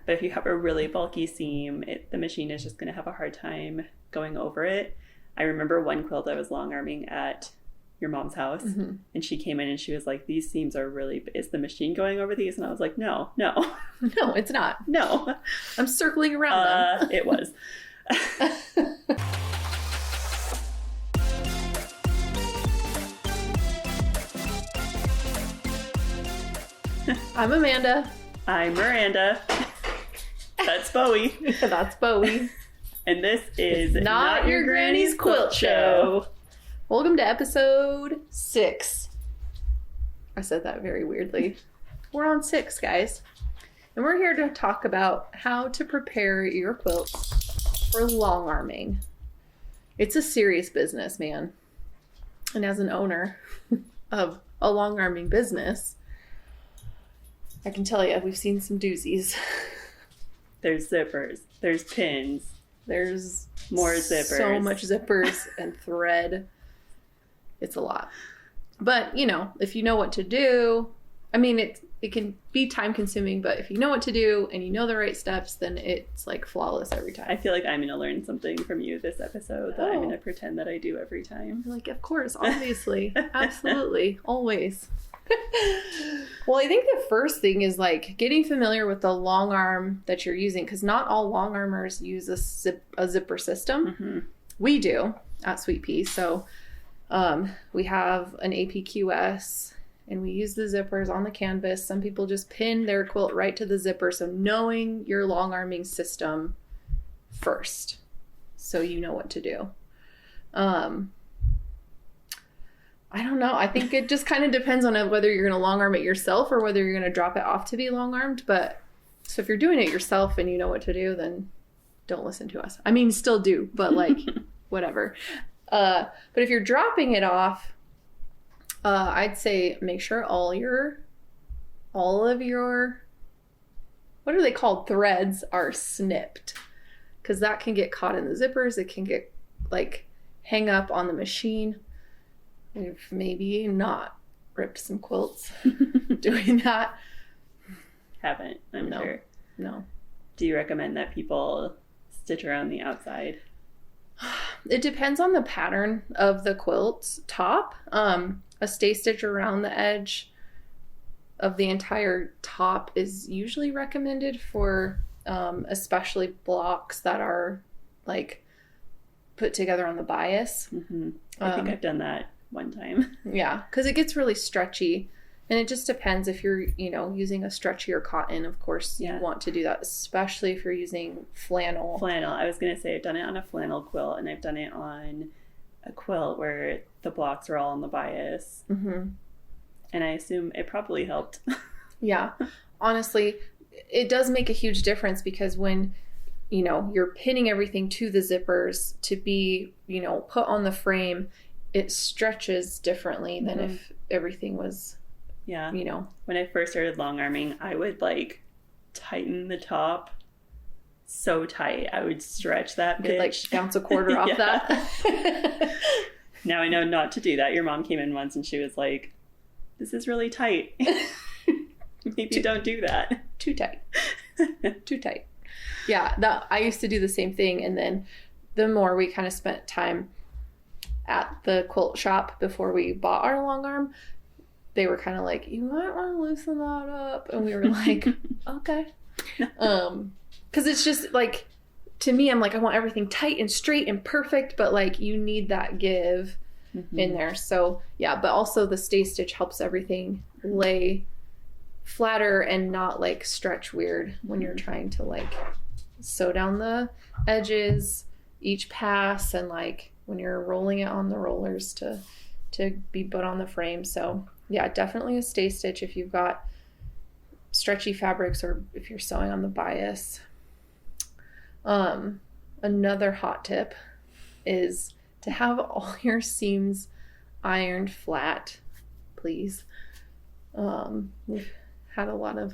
But if you have a really bulky seam, the machine is just going to have a hard time going over it. I remember one quilt I was long arming at your mom's house, and she came in and she was like, these seams are really, is the machine going over these? And I was like, no, it's not. No, I'm circling around them. It was. I'm Amanda. I'm Miranda. That's Bowie. That's Bowie. And this is Not Your Granny's Quilt Show. Welcome to episode 6. I said that very weirdly. We're on 6, guys. And we're here to talk about how to prepare your quilts for long arming. It's a serious business, man. And as an owner of a long arming business, I can tell you, we've seen some doozies. There's zippers. There's pins. There's more zippers. So much zippers and thread. It's a lot. But, you know, if you know what to do, I mean, it can be time consuming, but if you know what to do and you know the right steps, then it's like flawless every time. I feel like I'm going to learn something from you this episode that I'm going to pretend that I do every time. You're like, of course, obviously. Absolutely. Always. Well, I think the first thing is like getting familiar with the long arm that you're using, because not all long armers use a zipper system. Mm-hmm. We do at Sweet Pea. So we have an APQS and we use the zippers on the canvas. Some people just pin their quilt right to the zipper. So knowing your long arming system first, so you know what to do. I don't know. I think it just kind of depends on whether you're going to long arm it yourself or whether you're going to drop it off to be long armed. But so if you're doing it yourself and you know what to do, then don't listen to us. I mean, still do, but like whatever. But if you're dropping it off, I'd say make sure all of your, what are they called? Threads are snipped, because that can get caught in the zippers. It can get like hang up on the machine. We've maybe not ripped some quilts doing that. Haven't, I'm sure. No. Do you recommend that people stitch around the outside? It depends on the pattern of the quilt's top. A stay stitch around the edge of the entire top is usually recommended for especially blocks that are like put together on the bias. Mm-hmm. I think I've done that one time. Yeah, because it gets really stretchy, and it just depends if you're, you know, using a stretchier cotton. Of course, you want to do that, especially if you're using flannel. I was gonna say I've done it on a flannel quilt, and I've done it on a quilt where the blocks are all on the bias. Mm-hmm. And I assume it probably helped. Yeah, honestly, it does make a huge difference, because when, you know, you're pinning everything to the zippers to be, you know, put on the frame, it stretches differently than if everything was, you know. When I first started long arming, I would like tighten the top so tight. I would stretch that bitch. You'd like bounce a quarter off that. Now I know not to do that. Your mom came in once and she was like, this is really tight. Maybe don't do that. Too tight. Too tight. Yeah, I used to do the same thing. And then the more we kind of spent time at the quilt shop before we bought our long arm, they were kind of like, you might want to loosen that up. And we were like, okay. Because it's just like, to me, I'm like, I want everything tight and straight and perfect, but like you need that give in there. So yeah, but also the stay stitch helps everything lay flatter and not like stretch weird when you're trying to like sew down the edges each pass, and like when you're rolling it on the rollers to be put on the frame. So yeah, definitely a stay stitch if you've got stretchy fabrics or if you're sewing on the bias. Another hot tip is to have all your seams ironed flat, please. We've had a lot of,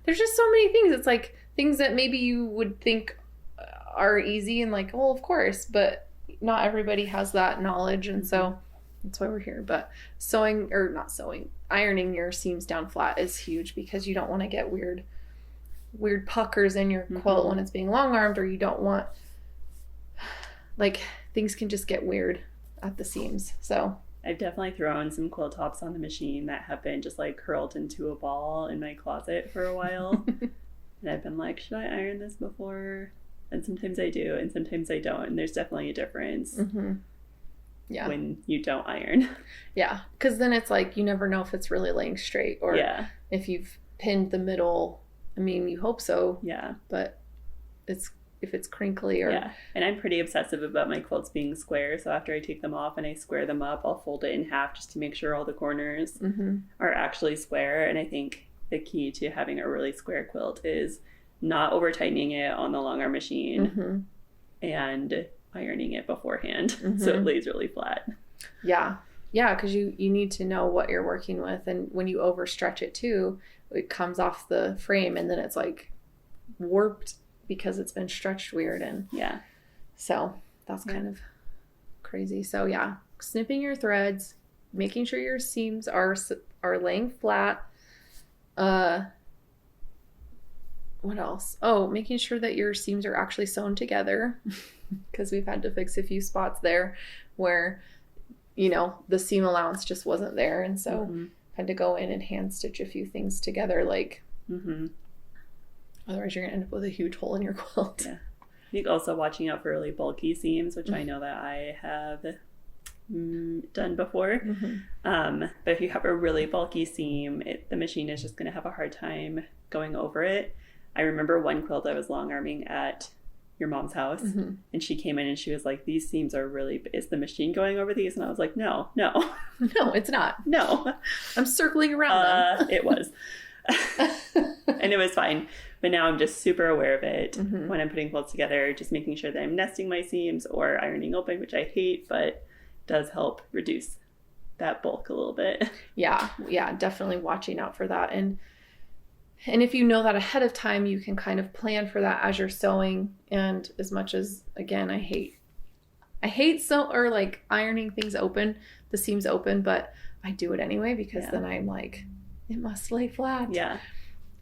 there's just so many things. It's like things that maybe you would think are easy and like, well, of course, but not everybody has that knowledge. And so that's why we're here. But ironing your seams down flat is huge, because you don't want to get weird weird puckers in your quilt when it's being long armed, or you don't want, like, things can just get weird at the seams. So I've definitely thrown some quilt tops on the machine that have been just like curled into a ball in my closet for a while. And I've been like, should I iron this before? And sometimes I do, and sometimes I don't. And there's definitely a difference when you don't iron. Yeah. Because then it's like, you never know if it's really laying straight, or if you've pinned the middle. I mean, you hope so. Yeah. But if it's crinkly or... Yeah. And I'm pretty obsessive about my quilts being square. So after I take them off and I square them up, I'll fold it in half just to make sure all the corners are actually square. And I think the key to having a really square quilt is not over tightening it on the long arm machine and ironing it beforehand so it lays really flat. Yeah. Yeah, because you need to know what you're working with. And when you overstretch it too, it comes off the frame and then it's like warped because it's been stretched weird. And so that's kind of crazy. So yeah, snipping your threads, making sure your seams are laying flat. What else? Oh, making sure that your seams are actually sewn together, because we've had to fix a few spots there where, you know, the seam allowance just wasn't there. And so had to go in and hand stitch a few things together. Like, otherwise you're going to end up with a huge hole in your quilt. Yeah. I think also watching out for really bulky seams, which I know that I have done before. But if you have a really bulky seam, the machine is just going to have a hard time going over it. I remember one quilt I was long arming at your mom's house, and she came in and she was like, these seams are really, is the machine going over these? And I was like, no, it's not. No, I'm circling around them. It was. And it was fine. But now I'm just super aware of it when I'm putting quilts together, just making sure that I'm nesting my seams or ironing open, which I hate, but does help reduce that bulk a little bit. Yeah, definitely watching out for that. And if you know that ahead of time, you can kind of plan for that as you're sewing. And as much as, again, I hate like ironing things open, the seams open, but I do it anyway because then I'm like, it must lay flat. Yeah.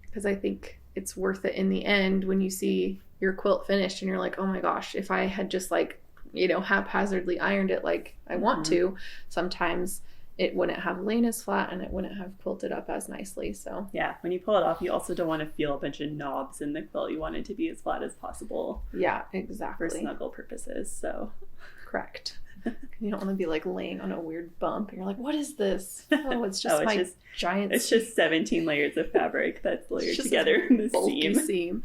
Because I think it's worth it in the end when you see your quilt finished and you're like, oh my gosh, if I had just like, you know, haphazardly ironed it like I want to, sometimes it wouldn't have lain as flat and it wouldn't have quilted up as nicely. So yeah, when you pull it off, you also don't want to feel a bunch of knobs in the quilt. You want it to be as flat as possible. Yeah, exactly. For snuggle purposes. So correct. You don't want to be like laying on a weird bump and you're like, what is this? Oh, it's just giant it's just 17 layers of fabric that's layered together in the seam.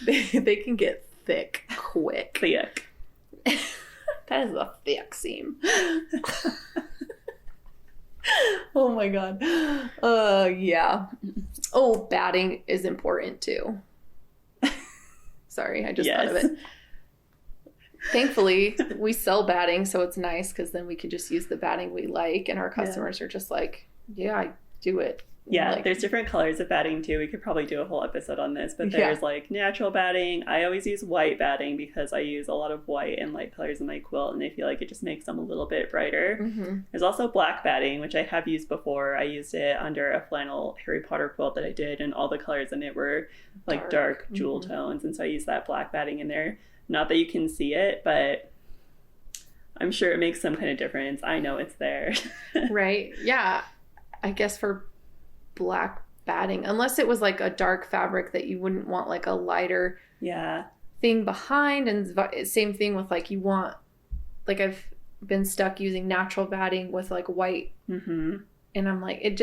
They can get thick quick. Thick. That is a thick seam. Oh my god. Yeah. Oh, batting is important too. Sorry, I just thought of it. Thankfully, we sell batting, so it's nice because then we could just use the batting we like, and our customers are just like, yeah, I do it. Yeah, like, there's different colors of batting too. We could probably do a whole episode on this, but there's like natural batting. I always use white batting because I use a lot of white and light colors in my quilt, and I feel like it just makes them a little bit brighter. There's also black batting, which I have used before. I used it under a flannel Harry Potter quilt that I did, and all the colors in it were like dark jewel tones, and so I used that black batting in there. Not that you can see it, but I'm sure it makes some kind of difference. I know it's there. Right. Yeah. I guess for black batting, unless it was like a dark fabric that you wouldn't want like a lighter thing behind. And same thing with like, you want, like I've been stuck using natural batting with like white. And I'm like, it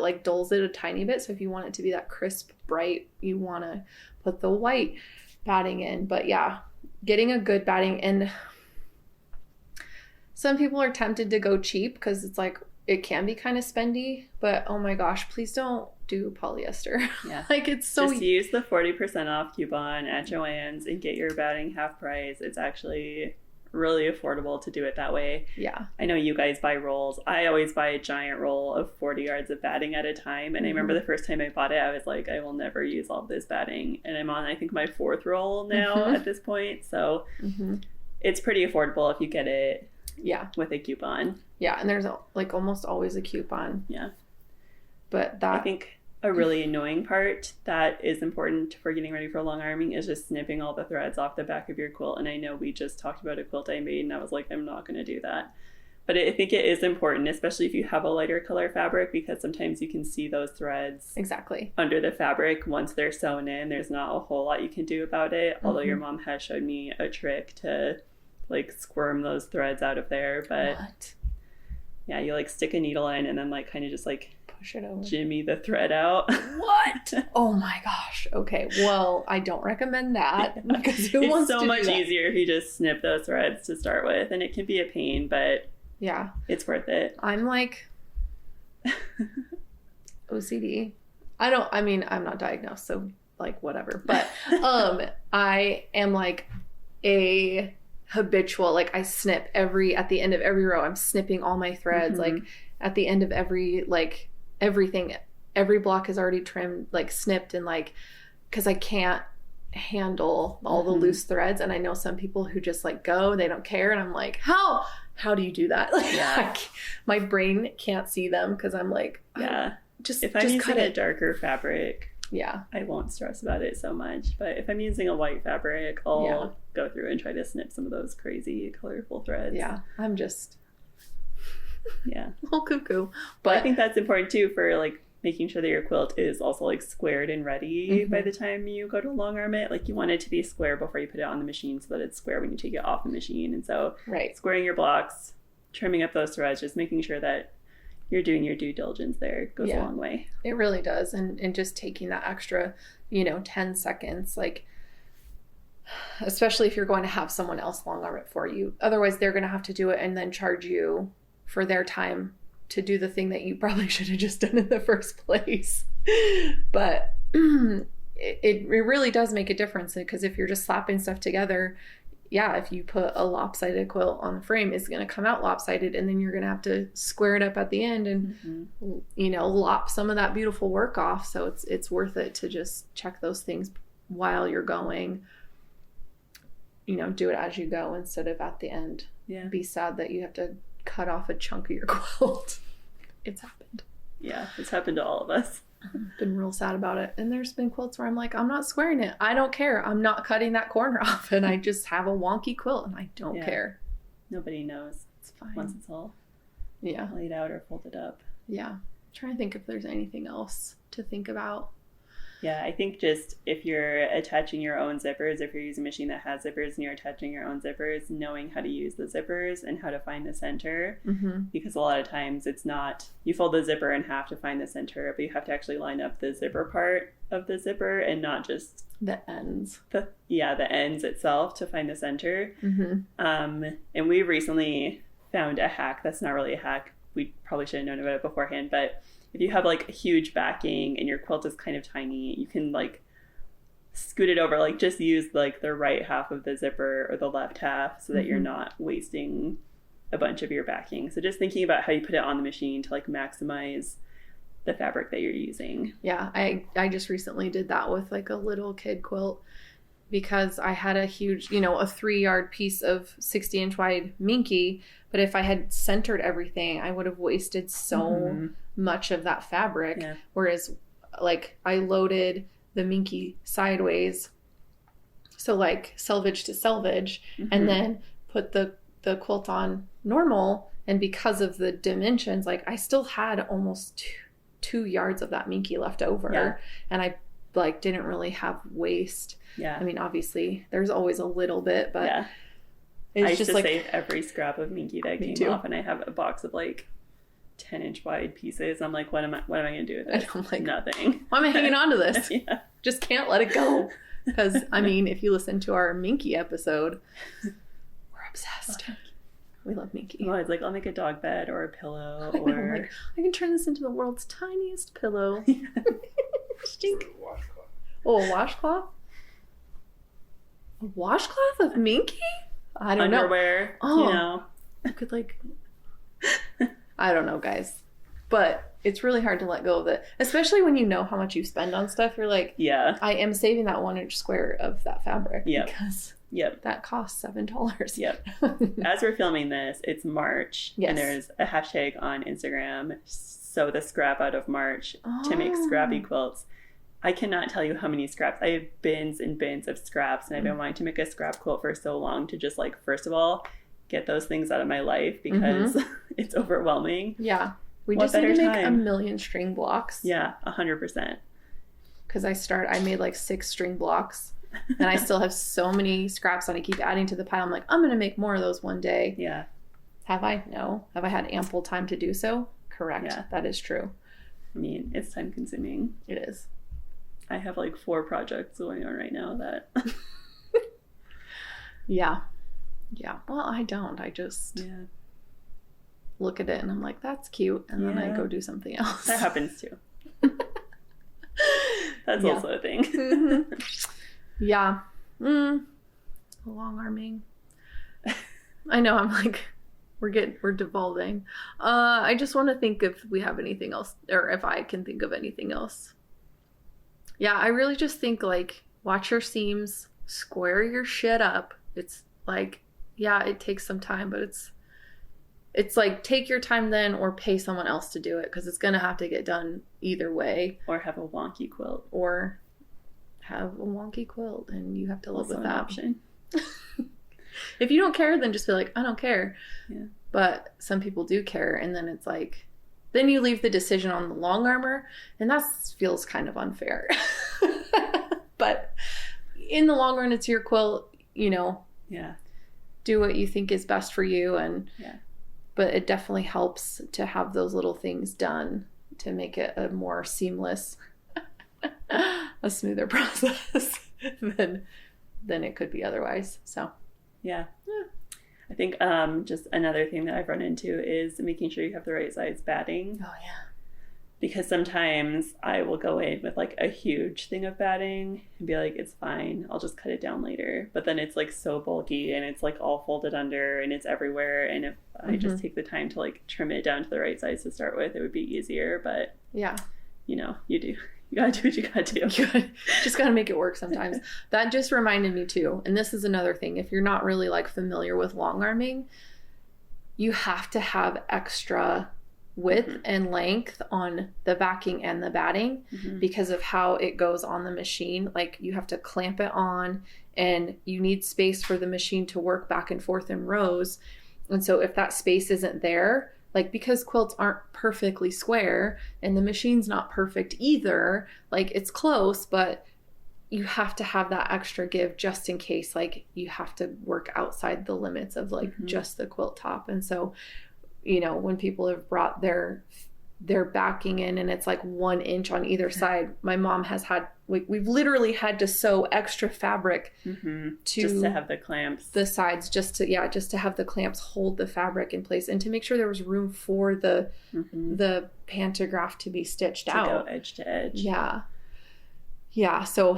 like dulls it a tiny bit. So if you want it to be that crisp, bright, you want to put the white batting in. But yeah, getting a good batting. And some people are tempted to go cheap because it's like, it can be kind of spendy, but oh my gosh, please don't do polyester. Yeah. Like it's so... Just use the 40% off coupon at Joann's and get your batting half price. It's actually really affordable to do it that way. Yeah. I know you guys buy rolls. I always buy a giant roll of 40 yards of batting at a time. And I remember the first time I bought it, I was like, I will never use all this batting. And I'm on, I think, my 4th roll now at this point. So it's pretty affordable if you get it with a coupon. Yeah, and there's like almost always a coupon. Yeah. But that... I think a really annoying part that is important for getting ready for long arming is just snipping all the threads off the back of your quilt. And I know we just talked about a quilt I made and I was like, I'm not going to do that. But I think it is important, especially if you have a lighter color fabric, because sometimes you can see those threads exactly under the fabric once they're sewn in. There's not a whole lot you can do about it. Although your mom has showed me a trick to like squirm those threads out of there. But what? Yeah, you like stick a needle in and then like kind of just like push it over, jimmy the thread out. What? Oh my gosh. Okay, well, I don't recommend that because who it's wants so to much do that? easier if you just snip those threads to start with, and it can be a pain, but yeah, it's worth it. I'm like OCD. I mean, I'm not diagnosed, so like whatever, but I am like a habitual, like I snip at the end of every row. I'm snipping all my threads. Like at the end of every, like everything, every block is already trimmed, like snipped, and like, because I can't handle all the loose threads. And I know some people who just like go, they don't care. And I'm like, how do you do that? Like, yeah. My brain can't see them because I'm like, yeah, if I'm just using cut a it. Darker fabric, Yeah, I won't stress about it so much. But if I'm using a white fabric, I'll go through and try to snip some of those crazy colorful threads. Yeah, I'm just a little cuckoo. But I think that's important too for like making sure that your quilt is also like squared and ready by the time you go to long arm it. Like you want it to be square before you put it on the machine so that it's square when you take it off the machine. And so squaring your blocks, trimming up those threads, just making sure that you're doing your due diligence there goes a long way. It really does. And just taking that extra, 10 seconds, like, especially if you're going to have someone else long arm it for you. Otherwise, they're going to have to do it and then charge you for their time to do the thing that you probably should have just done in the first place. But it really does make a difference, because if you're just slapping stuff together, if you put a lopsided quilt on the frame, it's going to come out lopsided, and then you're going to have to square it up at the end and, lop some of that beautiful work off. So it's worth it to just check those things while you're going, do it as you go instead of at the end. Yeah. Be sad that you have to cut off a chunk of your quilt. It's happened. Yeah, it's happened to all of us. I've been real sad about it. And there's been quilts where I'm like, I'm not squaring it. I don't care. I'm not cutting that corner off. And I just have a wonky quilt and I don't care. Nobody knows. It's fine. Once it's all laid out or folded up. Yeah. I'm trying to think if there's anything else to think about. Yeah, I think just if you're attaching your own zippers, if you're using a machine that has zippers and you're attaching your own zippers, knowing how to use the zippers and how to find the center. Because a lot of times it's not, you fold the zipper in half to find the center, but you have to actually line up the zipper part of the zipper and not just the ends. The ends itself to find the center. And we recently found a hack that's not really a hack. We probably should have known about it beforehand, but if you have like a huge backing and your quilt is kind of tiny, you can like scoot it over, like just use like the right half of the zipper or the left half so that you're not wasting a bunch of your backing. So just thinking about how you put it on the machine to like maximize the fabric that you're using. Yeah, I just recently did that with like a little kid quilt because I had a huge, a 3-yard piece of 60-inch wide minky, but if I had centered everything, I would have wasted so much of that fabric. Whereas like I loaded the minky sideways, so like selvage to selvage, and then put the quilt on normal, and because of the dimensions, like I still had almost 2 yards of that minky left over, and I like didn't really have waste. I mean, obviously there's always a little bit, but it's I used just to like save every scrap of minky that came off, and I have a box of like 10-inch wide pieces. I'm like, what am I going to do with this? I'm like, nothing. Why am I hanging on to this? Just can't let it go. Because I mean, if you listen to our minky episode, we're obsessed. We love minky. Well, it's like, I'll make a dog bed or a pillow, or like, I can turn this into the world's tiniest pillow. Stink. Oh, a washcloth? A washcloth of minky? I don't Underwear, know. You could like, I don't know, guys. But it's really hard to let go of it. Especially when you know how much you spend on stuff. You're like, I am saving that 1-inch square of that fabric. Because that costs $7. As we're filming this, it's March. And there's a hashtag on Instagram, sew the scrap out of March to make scrappy quilts. I cannot tell you how many scraps. I have bins and bins of scraps, and I've been wanting to make a scrap quilt for so long to just like, first of all, get those things out of my life because it's overwhelming. Yeah. We just need to make a million string blocks. Yeah, 100%. Because I made like 6 string blocks, and I still have so many scraps that I keep adding to the pile. I'm like, I'm going to make more of those one day. Yeah. Have I? No. Have I had ample time to do so? Correct. Yeah. That is true. I mean, it's time consuming. It is. I have like 4 projects going on right now that... Yeah. Well, I don't. I just look at it and I'm like, that's cute. And then I go do something else. That happens too. That's also a thing. Yeah. Long arming. I know, I'm like, we're devolving. I just want to think if we have anything else, or if I can think of anything else. Yeah, I really just think like, watch your seams, square your shit up. It's like, yeah, it takes some time, but it's like, take your time then, or pay someone else to do it, because it's going to have to get done either way. Or have a wonky quilt. And you have to live also with that option. If you don't care, then just be like, I don't care. Yeah. But some people do care, and then it's like, then you leave the decision on the long armor, and that feels kind of unfair. But in the long run, it's your quilt, you know. Yeah. Do what you think is best for you, yeah. But it definitely helps to have those little things done to make it a more seamless, a smoother process than it could be otherwise. So, yeah. I think just another thing that I've run into is making sure you have the right size batting. Oh, yeah. Because sometimes I will go in with like a huge thing of batting and be like, it's fine, I'll just cut it down later. But then it's like so bulky and it's like all folded under and it's everywhere. And if I just take the time to like trim it down to the right size to start with, it would be easier. But yeah, you know, you gotta do what you gotta do. Just gotta make it work sometimes. That just reminded me too. And this is another thing. If you're not really like familiar with long arming, you have to have extra width and length on the backing and the batting because of how it goes on the machine. Like, you have to clamp it on, and you need space for the machine to work back and forth in rows. And so if that space isn't there, like, because quilts aren't perfectly square and the machine's not perfect either, like, it's close, but you have to have that extra give just in case, like, you have to work outside the limits of like just the quilt top. And so, you know, when people have brought their backing in and it's like 1 inch on either side, my mom has had, we've literally had to sew extra fabric to just to have the clamps, the sides, just to have the clamps hold the fabric in place and to make sure there was room for the pantograph to be stitched out, to go edge to edge. Yeah. So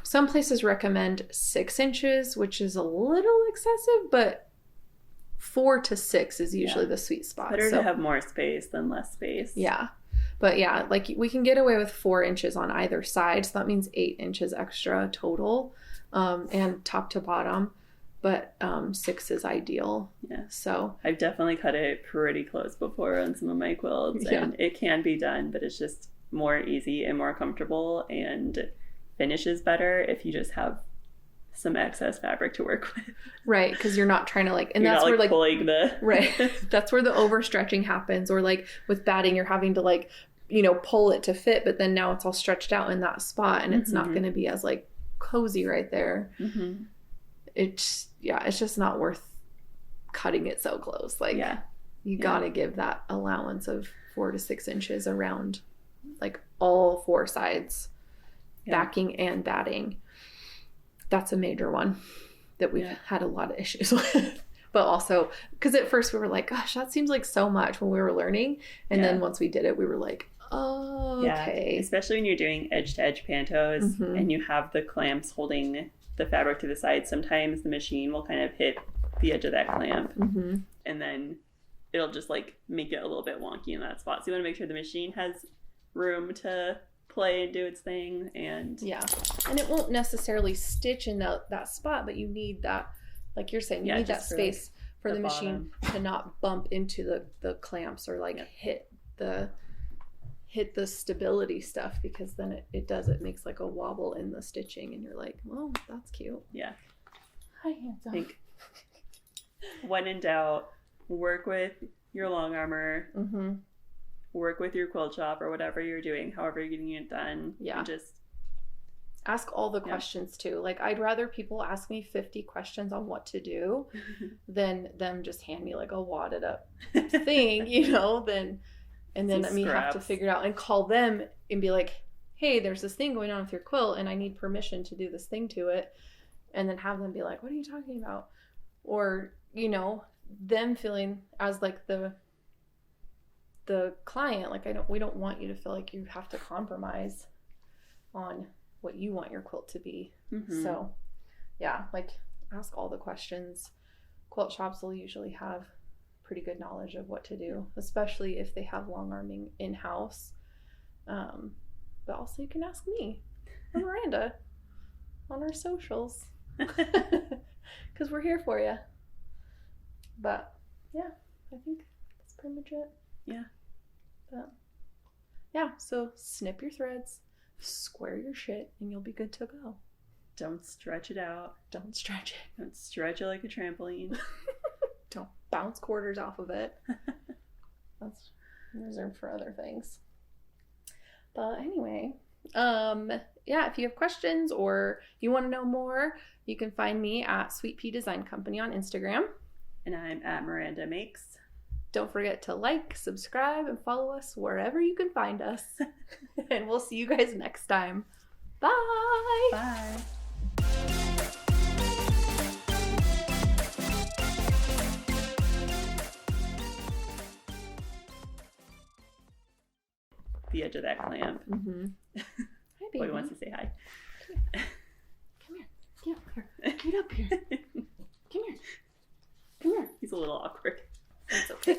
some places recommend 6 inches, which is a little excessive, but 4 to 6 is usually the sweet spot. Better to have more space than less space. Yeah. But yeah, like, we can get away with 4 inches on either side. So that means 8 inches extra total, and top to bottom. But 6 is ideal. Yeah. So I've definitely cut it pretty close before on some of my quilts. And it can be done, but it's just more easy and more comfortable and finishes better if you just have some excess fabric to work with. Right, because you're not trying to like, and you're that's not, where like pulling the right. That's where the overstretching happens, or like with batting, you're having to like, you know, pull it to fit, but then now it's all stretched out in that spot, and it's not going to be as like cozy right there. It's just not worth cutting it so close. Like, you gotta give that allowance of 4 to 6 inches around like all 4 sides, backing and batting. That's a major one that we've had a lot of issues with. But also, because at first we were like, gosh, that seems like so much when we were learning. And then once we did it, we were like, oh, okay. Especially when you're doing edge-to-edge pantos and you have the clamps holding the fabric to the side. Sometimes the machine will kind of hit the edge of that clamp. And then it'll just like make it a little bit wonky in that spot. So you want to make sure the machine has room to play and do its thing. And and it won't necessarily stitch in that spot, but you need that, like you're saying, you need that space for the machine to not bump into the clamps or like hit the stability stuff, because then it makes like a wobble in the stitching and you're like, well, that's cute. Yeah. Hi, handsome. I think when in doubt, work with your long armor, work with your quilt shop or whatever you're doing, however you're getting it done. Yeah. And just ask all the questions too. Like, I'd rather people ask me 50 questions on what to do than them just hand me like a wadded up thing, you know, and then me have to figure it out and call them and be like, hey, there's this thing going on with your quilt and I need permission to do this thing to it. And then have them be like, what are you talking about? Or, you know, them feeling as like the client, like we don't want you to feel like you have to compromise on what you want your quilt to be. So yeah, like ask all the questions. Quilt shops will usually have pretty good knowledge of what to do, especially if they have long arming in-house. But also you can ask me or Miranda on our socials, because we're here for you. But yeah, I think that's pretty much it. Yeah. But yeah, so snip your threads, square your shit, and you'll be good to go. Don't stretch it out. Don't stretch it. Don't stretch it like a trampoline. Don't bounce quarters off of it. That's reserved for other things. But anyway, yeah, if you have questions or you want to know more, you can find me at Sweet Pea Design Company on Instagram. And I'm at Miranda Makes. Don't forget to like, subscribe, and follow us wherever you can find us. And we'll see you guys next time. Bye! Bye! The edge of that clamp. Hi, baby. Boy wants to say hi. Come here. Get up here. Get up here. Come here. Come here. He's a little awkward. It's okay.